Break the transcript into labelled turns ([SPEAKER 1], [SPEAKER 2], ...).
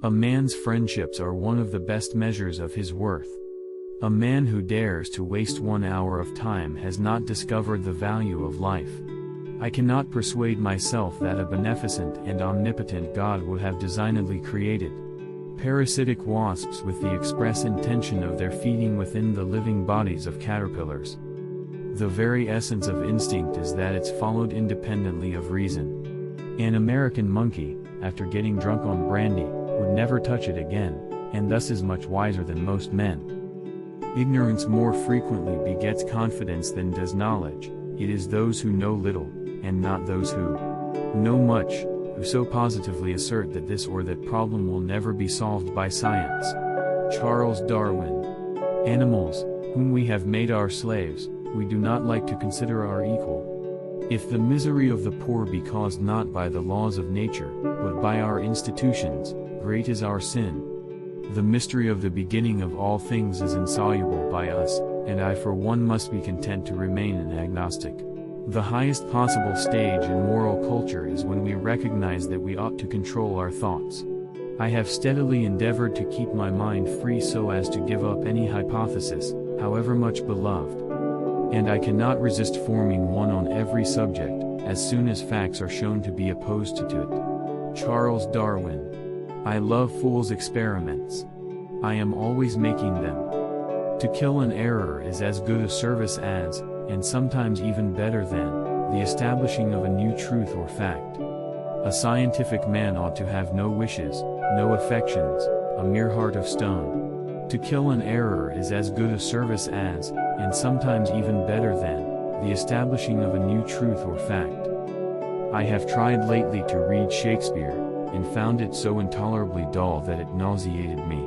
[SPEAKER 1] A man's friendships are one of the best measures of his worth. A man who dares to waste 1 hour of time has not discovered the value of life. I cannot persuade myself that a beneficent and omnipotent God would have designedly created parasitic wasps with the express intention of their feeding within the living bodies of caterpillars. The very essence of instinct is that it's followed independently of reason. An American monkey, after getting drunk on brandy, would never touch it again, and thus is much wiser than most men. Ignorance more frequently begets confidence than does knowledge. It is those who know little, and not those who know much, who so positively assert that this or that problem will never be solved by science. Charles Darwin. Animals, whom we have made our slaves, we do not like to consider our equal. If the misery of the poor be caused not by the laws of nature, but by our institutions, great is our sin. The mystery of the beginning of all things is insoluble by us, and I for one must be content to remain an agnostic. The highest possible stage in moral culture is when we recognize that we ought to control our thoughts. I have steadily endeavored to keep my mind free so as to give up any hypothesis, however much beloved. And I cannot resist forming one on every subject, as soon as facts are shown to be opposed to it. Charles Darwin. I love fools' experiments. I am always making them. To kill an error is as good a service as, and sometimes even better than, the establishing of a new truth or fact. A scientific man ought to have no wishes, no affections, a mere heart of stone. To kill an error is as good a service as, and sometimes even better than, the establishing of a new truth or fact. I have tried lately to read Shakespeare, and found it so intolerably dull that it nauseated me.